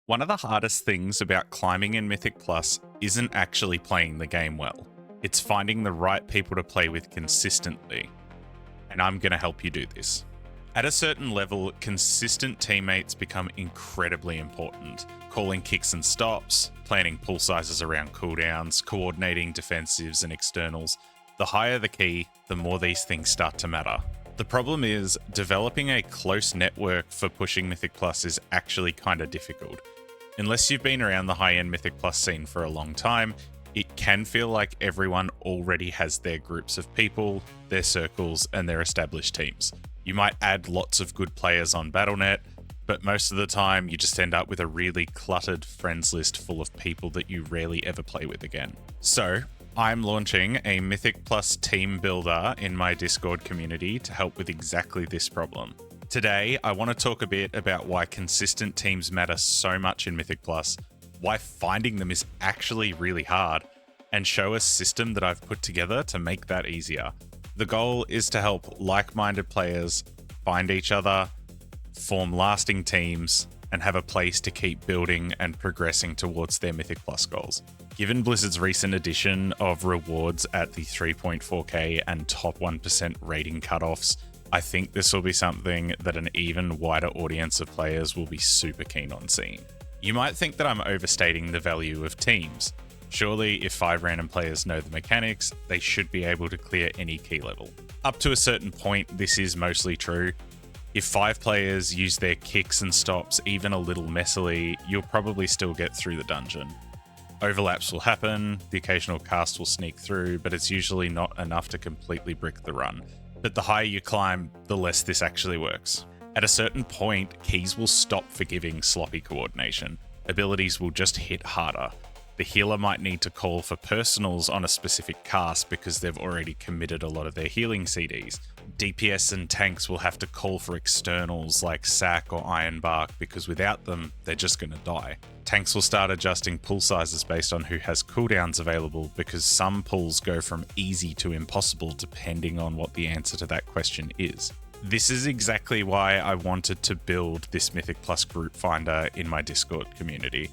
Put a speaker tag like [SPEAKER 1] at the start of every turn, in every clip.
[SPEAKER 1] One of the hardest things about climbing in Mythic Plus isn't actually playing the game well. It's finding the right people to play with consistently. And I'm going to help you do this. At a certain level, consistent teammates become incredibly important. Calling kicks and stops, planning pull sizes around cooldowns, coordinating defensives and externals. The higher the key, the more these things start to matter. The problem is, developing a close network for pushing Mythic Plus is actually kind of difficult. Unless you've been around the high-end Mythic Plus scene for a long time, it can feel like everyone already has their groups of people, their circles, and their established teams. You might add lots of good players on Battle.net, but most of the time you just end up with a really cluttered friends list full of people that you rarely ever play with again. So, I'm launching a Mythic Plus team builder in my Discord community to help with exactly this problem. Today, I want to talk a bit about why consistent teams matter so much in Mythic Plus, why finding them is actually really hard, and show a system that I've put together to make that easier. The goal is to help like-minded players find each other, form lasting teams, and have a place to keep building and progressing towards their Mythic Plus goals. Given Blizzard's recent addition of rewards at the 3.4k and top 1% rating cutoffs, I think this will be something that an even wider audience of players will be super keen on seeing. You might think that I'm overstating the value of teams. Surely, if 5 random players know the mechanics, they should be able to clear any key level. Up to a certain point, this is mostly true. If 5 players use their kicks and stops even a little messily, you'll probably still get through the dungeon. Overlaps will happen, the occasional cast will sneak through, but it's usually not enough to completely brick the run. But the higher you climb, the less this actually works. At a certain point, keys will stop forgiving sloppy coordination. Abilities will just hit harder. The healer might need to call for personals on a specific cast because they've already committed a lot of their healing CDs. DPS and tanks will have to call for externals like Sack or Ironbark because without them, they're just going to die. Tanks will start adjusting pull sizes based on who has cooldowns available because some pulls go from easy to impossible depending on what the answer to that question is. This is exactly why I wanted to build this Mythic Plus group finder in my Discord community.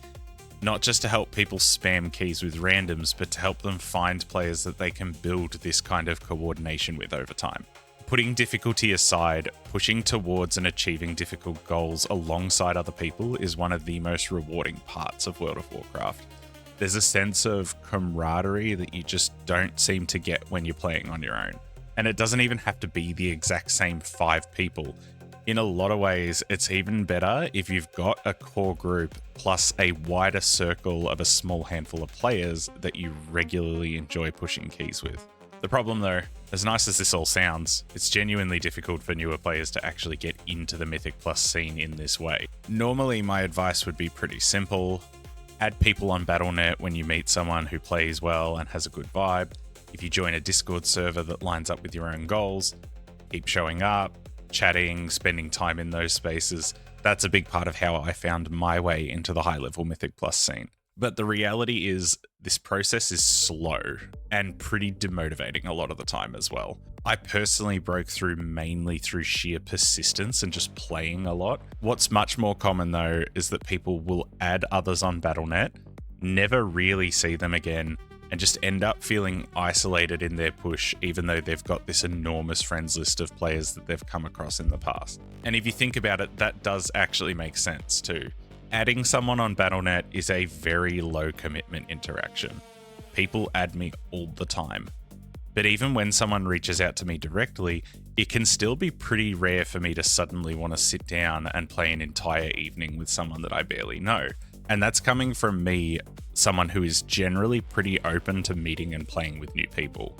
[SPEAKER 1] Not just to help people spam keys with randoms, but to help them find players that they can build this kind of coordination with over time. Putting difficulty aside, pushing towards and achieving difficult goals alongside other people is one of the most rewarding parts of World of Warcraft. There's a sense of camaraderie that you just don't seem to get when you're playing on your own. And it doesn't even have to be the exact same 5 people. In a lot of ways, it's even better if you've got a core group plus a wider circle of a small handful of players that you regularly enjoy pushing keys with. The problem though, as nice as this all sounds, it's genuinely difficult for newer players to actually get into the Mythic Plus scene in this way. Normally my advice would be pretty simple. Add people on Battle.net when you meet someone who plays well and has a good vibe. If you join a Discord server that lines up with your own goals, keep showing up, chatting, spending time in those spaces. That's a big part of how I found my way into the high-level Mythic Plus scene. But the reality is this process is slow and pretty demotivating a lot of the time as well. I personally broke through mainly through sheer persistence and just playing a lot. What's much more common though is that people will add others on Battle.net, never really see them again, and just end up feeling isolated in their push even though they've got this enormous friends list of players that they've come across in the past. And if you think about it, that does actually make sense too. Adding someone on Battle.net is a very low commitment interaction. People add me all the time. But even when someone reaches out to me directly, it can still be pretty rare for me to suddenly want to sit down and play an entire evening with someone that I barely know. And that's coming from me, someone who is generally pretty open to meeting and playing with new people.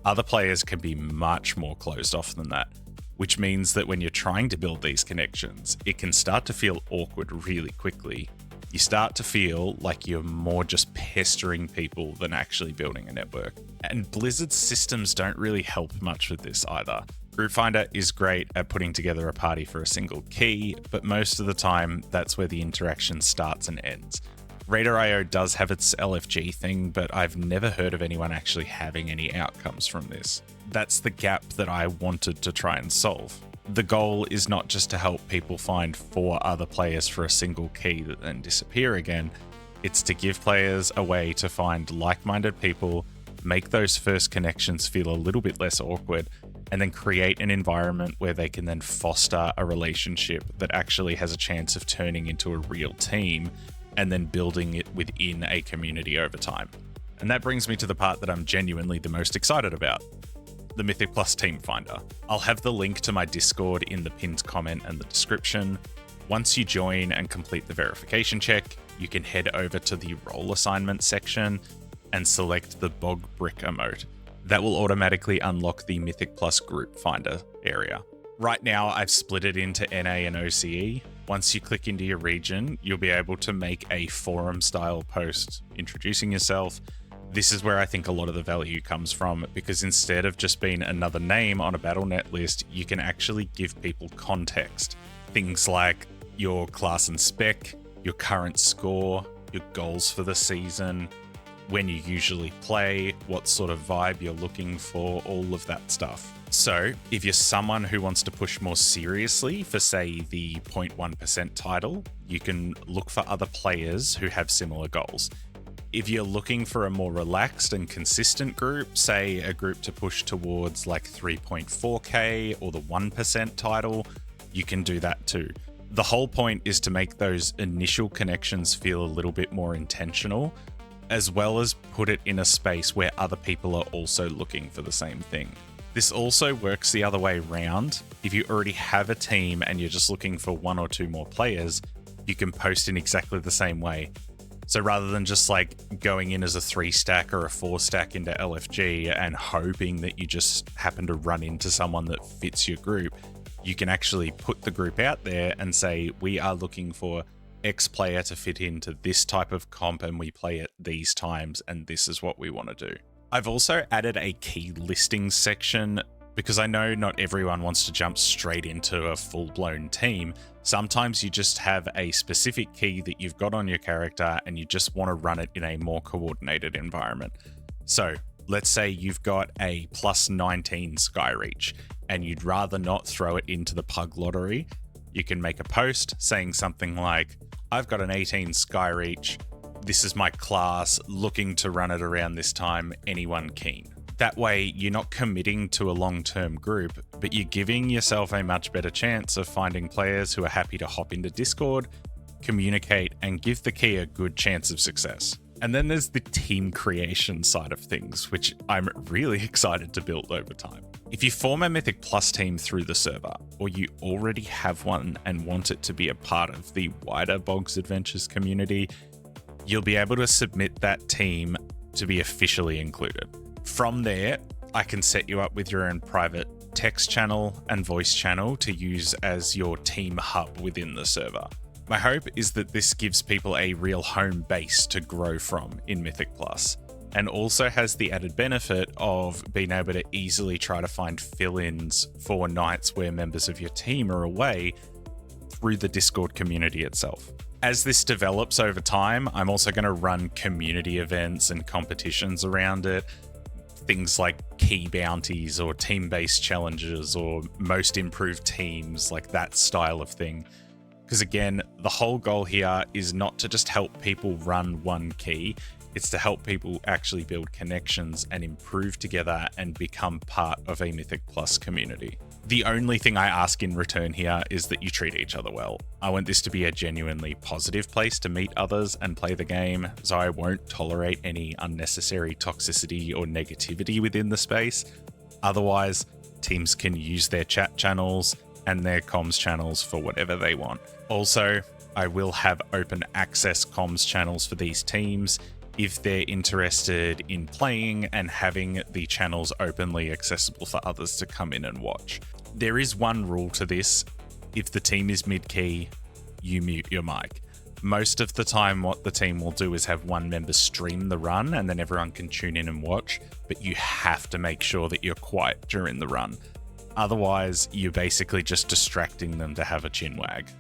[SPEAKER 1] Other players can be much more closed off than that, which means that when you're trying to build these connections, it can start to feel awkward really quickly. You start to feel like you're more just pestering people than actually building a network. And Blizzard's systems don't really help much with this either. Group Finder is great at putting together a party for a single key, but most of the time, that's where the interaction starts and ends. Raider.io does have its LFG thing, but I've never heard of anyone actually having any outcomes from this. That's the gap that I wanted to try and solve. The goal is not just to help people find 4 other players for a single key that then disappear again. It's to give players a way to find like-minded people, make those first connections feel a little bit less awkward, and then create an environment where they can then foster a relationship that actually has a chance of turning into a real team and then building it within a community over time. And that brings me to the part that I'm genuinely the most excited about. The Mythic Plus Team Finder. I'll have the link to my Discord in the pinned comment and the description. Once you join and complete the verification check, you can head over to the role assignment section and select the Bog Brick emote. That will automatically unlock the Mythic Plus Group Finder area. Right now, I've split it into NA and OCE. Once you click into your region, you'll be able to make a forum-style post introducing yourself. This is where I think a lot of the value comes from, because instead of just being another name on a Battle.net list, you can actually give people context. Things like your class and spec, your current score, your goals for the season, when you usually play, what sort of vibe you're looking for, all of that stuff. So if you're someone who wants to push more seriously for, say, the 0.1% title, you can look for other players who have similar goals. If you're looking for a more relaxed and consistent group, say a group to push towards like 3.4k or the 1% title, you can do that too. The whole point is to make those initial connections feel a little bit more intentional, as well as put it in a space where other people are also looking for the same thing. This also works the other way around. If you already have a team and you're just looking for 1 or 2 more players, you can post in exactly the same way. So rather than just like going in as a 3-stack or a 4-stack into LFG and hoping that you just happen to run into someone that fits your group, you can actually put the group out there and say, we are looking for X player to fit into this type of comp and we play at these times and this is what we want to do. I've also added a key listings section because I know not everyone wants to jump straight into a full-blown team. Sometimes you just have a specific key that you've got on your character and you just want to run it in a more coordinated environment. So let's say you've got a plus 19 Skyreach and you'd rather not throw it into the pug lottery. You can make a post saying something like, I've got an 18 Skyreach, this is my class, looking to run it around this time, anyone keen? That way, you're not committing to a long-term group, but you're giving yourself a much better chance of finding players who are happy to hop into Discord, communicate, and give the key a good chance of success. And then there's the team creation side of things, which I'm really excited to build over time. If you form a Mythic Plus team through the server, or you already have one and want it to be a part of the wider Bogs Adventures community, you'll be able to submit that team to be officially included. From there, I can set you up with your own private text channel and voice channel to use as your team hub within the server. My hope is that this gives people a real home base to grow from in Mythic Plus, and also has the added benefit of being able to easily try to find fill-ins for nights where members of your team are away through the Discord community itself. As this develops over time, I'm also going to run community events and competitions around it. Things like key bounties or team-based challenges or most improved teams, like that style of thing. Because again, the whole goal here is not to just help people run one key, it's to help people actually build connections and improve together and become part of a Mythic Plus community. The only thing I ask in return here is that you treat each other well. I want this to be a genuinely positive place to meet others and play the game, so I won't tolerate any unnecessary toxicity or negativity within the space. Otherwise, teams can use their chat channels and their comms channels for whatever they want. Also, I will have open access comms channels for these teams if they're interested in playing and having the channels openly accessible for others to come in and watch. There is one rule to this. If the team is mid-key, you mute your mic. Most of the time, what the team will do is have one member stream the run and then everyone can tune in and watch, but you have to make sure that you're quiet during the run. Otherwise, you're basically just distracting them to have a chin wag.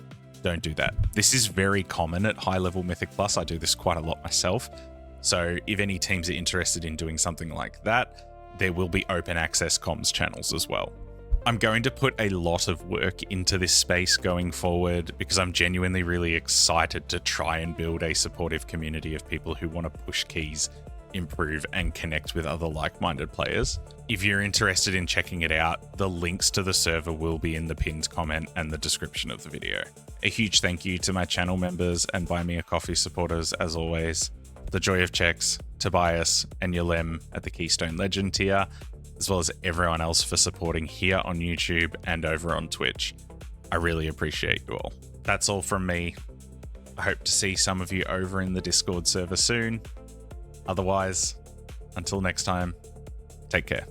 [SPEAKER 1] Don't do that. This is very common at high-level Mythic Plus. I do this quite a lot myself. So if any teams are interested in doing something like that, there will be open access comms channels as well. I'm going to put a lot of work into this space going forward because I'm genuinely really excited to try and build a supportive community of people who want to push keys, improve, and connect with other like-minded players. If you're interested in checking it out, the links to the server will be in the pinned comment and the description of the video. A huge thank you to my channel members and Buy Me a Coffee supporters as always. The Joy of Checks, Tobias, and Yalem at the Keystone Legend tier, as well as everyone else for supporting here on YouTube and over on Twitch. I really appreciate you all. That's all from me. I hope to see some of you over in the Discord server soon. Otherwise, until next time, take care.